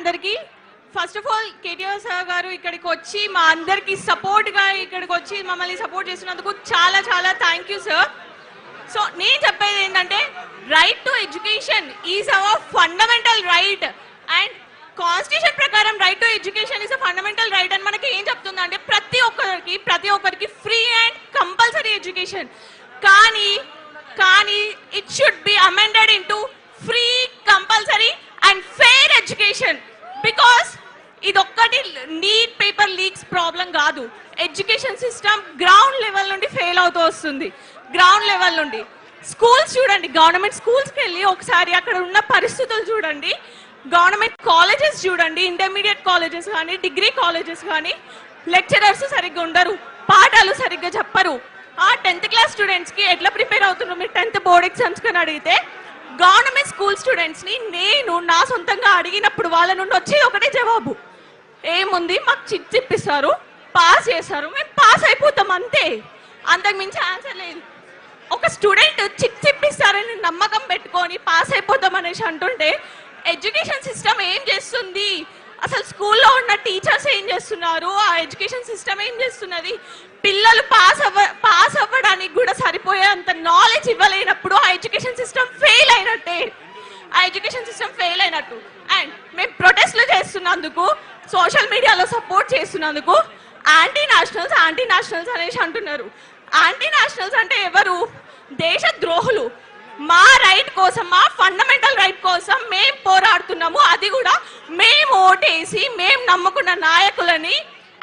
అందరికీ. First of all KTR sir గారు ఇక్కడికి వచ్చి మా అందరికి సపోర్ట్ గా ఇక్కడికి వచ్చి మమ్మల్ని సపోర్ట్ చేసినందుకు చాలా చాలా థ్యాంక్ యూ సార్. సో నేను చెప్పేది ఏంటంటే right to education is our fundamental right and constitution ప్రకారం right to education is a fundamental right అని మనకి ఏం చెప్తుందంటే ప్రతి ఒక్కరికి ఫ్రీ అండ్ కంపల్సరీ ఎడ్యుకేషన్. కానీ it should be amended into free compulsory and fair education. Because ఇదొక్కటి NEET paper leaks problem కాదు. ఎడ్యుకేషన్ సిస్టమ్ గ్రౌండ్ లెవెల్ నుండి ఫెయిల్ అవుతూ వస్తుంది. గ్రౌండ్ లెవెల్ నుండి స్కూల్స్ చూడండి, గవర్నమెంట్ స్కూల్స్కి వెళ్ళి ఒకసారి అక్కడ ఉన్న పరిస్థితులు చూడండి. గవర్నమెంట్ కాలేజెస్ చూడండి, ఇంటర్మీడియట్ కాలేజెస్ కానీ డిగ్రీ కాలేజెస్ కానీ లెక్చరర్స్ సరిగ్గా ఉండరు, పాఠాలు సరిగ్గా చెప్పరు. ఆ 10th క్లాస్ స్టూడెంట్స్కి ఎట్లా ప్రిపేర్ అవుతున్నారు మీరు 10th బోర్డ్ ఎగ్జామ్స్ కానీ అడిగితే గవర్నమెంట్ స్కూల్ స్టూడెంట్స్ని నేను నా సొంతంగా అడిగినప్పుడు వాళ్ళ నుండి వచ్చి ఒకటే జవాబు, ఏముంది మాకు చిట్ ఇప్పిస్తారు, పాస్ చేస్తారు, మేము పాస్ అయిపోతాం అంతే, అంతకు మించి ఆన్సర్ లేదు. ఒక స్టూడెంట్ చిట్ ఇప్పిస్తారని నమ్మకం పెట్టుకొని పాస్ అయిపోతాం అనేసి అంటుంటే ఎడ్యుకేషన్ సిస్టమ్ ఏం చేస్తుంది, అసలు స్కూల్లో ఉన్న టీచర్స్ ఏం చేస్తున్నారు, ఆ ఎడ్యుకేషన్ సిస్టమ్ ఏం చేస్తున్నది? పిల్లలు పాస్ అవ్వడానికి కూడా సరిపోయే అంత నాలెడ్జ్ ఇవ్వలేనప్పుడు ఆ ఎడ్యుకేషన్ సిస్టమ్ ఫెయిల్ అయినట్టే. ఆ ఎడ్యుకేషన్ సిస్టమ్ ఫెయిల్ అయినట్టు. అండ్ మేము ప్రొటెస్ట్లు చేస్తున్నందుకు, సోషల్ మీడియాలో సపోర్ట్ చేస్తున్నందుకు యాంటీ నేషనల్స్ అనేసి అంటున్నారు. యాంటీ నేషనల్స్ అంటే ఎవరు? దేశ ద్రోహులు. మా రైట్ కోసం, మా ఫండమెంటల్ రైట్ కోసం మేము పోరాడుతున్నాము. అది కూడా మేము ఓటేసి మేము నమ్ముకున్న నాయకులని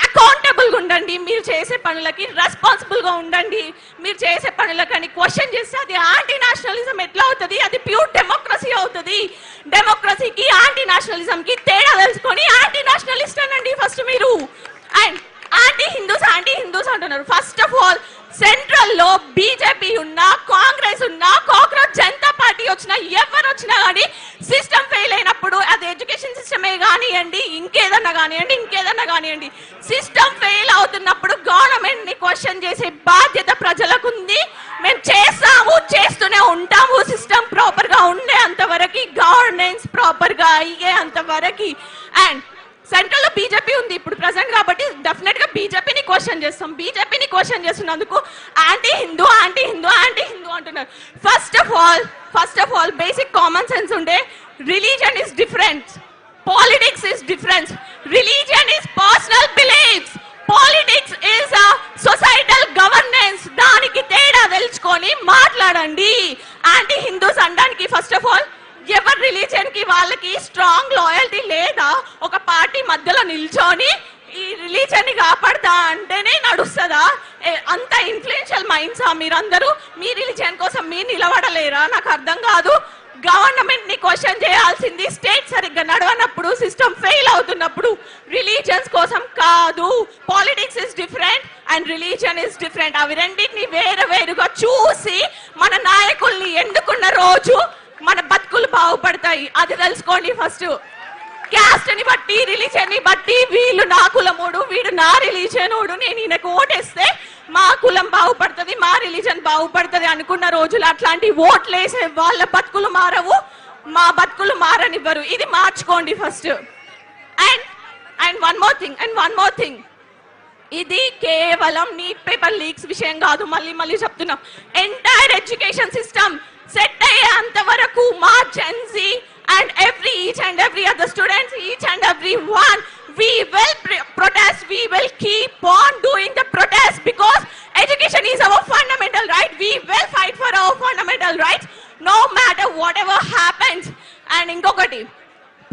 అకౌంటబుల్గా ఉండండి, మీరు చేసే పనులకి రెస్పాన్సిబుల్గా ఉండండి. మీరు చేసే పనులకని క్వశ్చన్ చేస్తే అది యాంటీ నేషనలిజం ఎట్లా అవుతుంది? అది ప్యూర్ డెమోక్రసీ అవుతుంది. డెమోక్రసీకి యాంటీ నేషనలిజంకి తేడా తెలుసుకొని యాంటీ నేషనలిస్ట్ అనండి ఫస్ట్ మీరు. అండ్ యాంటీ హిందూస్ అంటున్నారు. ఫస్ట్ ఆఫ్ ఆల్ సెంట్రల్లో బీజేపీ ఉన్నా, కాంగ్రెస్ ఉన్నా, కాక్రోచ్ జనతా పార్టీ వచ్చినా, ఎవరు వచ్చినా కానీ సిస్టమ్ ఫెయిల్ అయినప్పుడు అది ఎడ్యుకేషన్ సిస్టమే కానివ్వండి, ఇంకేదన్నా కానివ్వండి, సిస్టమ్ ఫెయిల్ అవుతున్నప్పుడు గవర్నమెంట్ ని క్వశ్చన్ చేసే బాధ్యత ప్రజలకు ఉంది. మేము చేస్తూనే ఉంటాము. సిస్టమ్ ప్రాపర్ గా ఉండే అంతవరకు, గవర్నెన్స్ ప్రాపర్ గా అయ్యే అంతవరకు. అండ్ సెంట్రల్ లో బీజేపీ ఉంది ఇప్పుడు ప్రెసెంట్ కాబట్టి డెఫినెట్ గా బీజేపీని క్వశ్చన్ చేస్తాం. బీజేపీని క్వశ్చన్ చేస్తున్నందుకు యాంటీ హిందూ అంటున్నారు. First of all basic common sense ఉండే religion is different, politics is different. Religion is personal beliefs, politics is a societal governance. దానికి తేడా తెలుసుకొని మాట్లాడండి. యాంటీ హిందూస్ అనడానికి ఫస్ట్ ఆఫ్ ఆల్ ఎవరి రిలీజియన్ కి వాళ్ళకి స్ట్రాంగ్ లాయల్టీ లేదా? ఒక పార్టీ మధ్యలో నిల్చొని ఈ రిలీజియన్ ని కాపాడతా అంటేనే నడుస్తుందా? అంత ఇన్ఫ్లుయెన్షియల్ మైండ్సా మీరందరూ? మీ రిలీజియన్ కోసం మీరు నిలబడలేరా? నాకు అర్థం కాదు. గవర్నమెంట్ ని క్వశ్చన్ చేయాల్సింది స్టేట్ సరిగ్గా నడవనప్పుడు, సిస్టమ్ ఫెయిల్ అవుతున్నప్పుడు. రిలీజియన్స్ కోసం కాదు. Politics is different and religion is different. అవి రెండింటిని వేరుగా చూసి మన నాయకుల్ని ఎన్నుకున్న రోజు మన బతుకులు బాగుపడతాయి. అది తెలుసుకోండి. ఫస్ట్ క్యాస్ట్ ని బట్టి, రిలీజియన్ ని బట్టి వీళ్ళు నా కులముడు, వీడు నా రిలీజియనుడు, నేను ఈయనకు ఓటేస్తే మా కులం బాగుపడుతుంది, మా రిలీజియన్ బాగుపడుతుంది అనుకున్న రోజులు అట్లాంటి ఓట్లు వేసే వాళ్ళ బతుకులు మారవు, మా బతుకులు మారనివ్వరు. ఇది మార్చుకోండి first. And one more thing, ఇది కేవలం నీట్ పేపర్ లీక్స్ విషయం కాదు. మళ్ళీ చెప్తున్నాం, ఎంటైర్ ఎడ్యుకేషన్ సిస్టమ్ సెట్ అయ్యేంత వరకు మా Gen Z and each and every other students, each and every one, we will protest, we will keep on doing the protest because education is our fundamental right. We will fight for our fundamental rights no matter whatever happens. And ingokati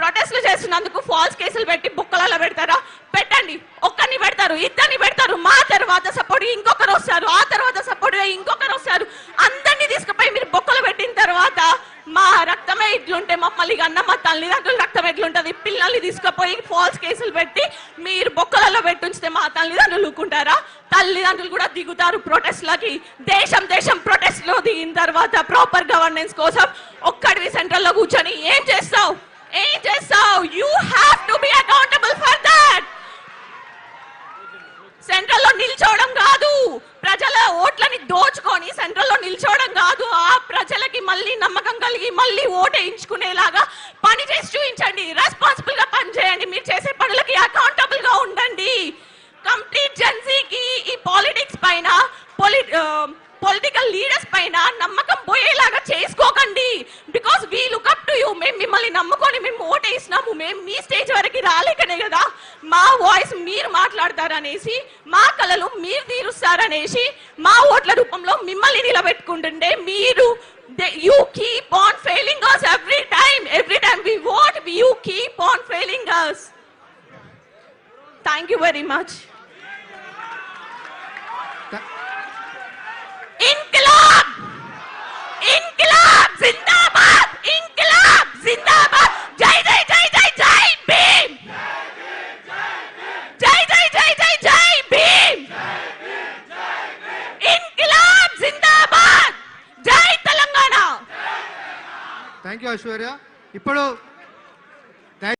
ప్రొటెస్ట్లు చేస్తున్నందుకు falls కేసులు పెట్టి బుక్కలలో పెడతారా? పెట్టండి. ఒక్కరిని పెడతారు, ఇద్దరిని పెడతారు, మా తర్వాత సపోర్ట్ ఇంకొకరు వస్తారు, ఆ తర్వాత సపోర్ట్ ఇంకొకరు వస్తారు. అందరినీ తీసుకుపోయి మీరు బొక్కలు పెట్టిన తర్వాత మా రక్తమే ఇట్లుంటే మమ్మల్ని కన్నా మా తల్లిదండ్రుల రక్తం ఎట్లుంటుంది? పిల్లల్ని తీసుకుపోయి ఫాల్స్ కేసులు పెట్టి మీరు బొక్కలలో పెట్టుంచితే మా తల్లిదండ్రులు ఊరుకుంటారా? తల్లిదండ్రులు కూడా దిగుతారు ప్రొటెస్ట్లకి. దేశం ప్రొటెస్ట్లో దిగిన తర్వాత ప్రాపర్ గవర్నెన్స్ కోసం ఒక్కడివి సెంట్రల్లో కూర్చొని ఏం చేస్తావు? You have to be accountable for that. సెంట్రల్లో నిల్చోవడం కాదు, ప్రజల ఓట్లని దోచుకొని సెంట్రల్లో నిల్చోవడం కాదు. ఆ ప్రజలకి మళ్ళీ నమ్మకం కలిగి మళ్ళీ ఓటేయించుకునేలాగా పని చేసి చూపించండి. రెస్పాన్సిబుల్ గా పనిచేయండి. చేయండి, మీరు చేసే పనులకి అకౌంటబుల్ గా ఉండండి. కంప్లీట్ జెన్సీకి ఈ పాలిటిక్స్ పైన పొలిటికల్ లీడర్స్ పైన నమ్మకం పోయేలాగా చేసుకోకండి. Because we look up to you. మేము మిమ్మల్ని నమ్ముకొని మేము ఓటేసినాము. మేము మీ స్టేజ్ వరకు రాలేకనే కదా మా వాయిస్ మీరు మాట్లాడతారనేసి, మా కళలు మీరు తీరుస్తారనేసి మా ఓట్ల రూపంలో మిమ్మల్ని నిలబెట్టుకుంటుండే మీరు you keep on failing us every time we vote, you keep on failing us. Thank you very much. Inqilab zindabad, Inqilab zindabad, jai jai jai jai jai bhim, jai jai jai jai jai bhim, Inqilab zindabad, jai Telangana. Thank you Aishwarya. ఇప్పుడు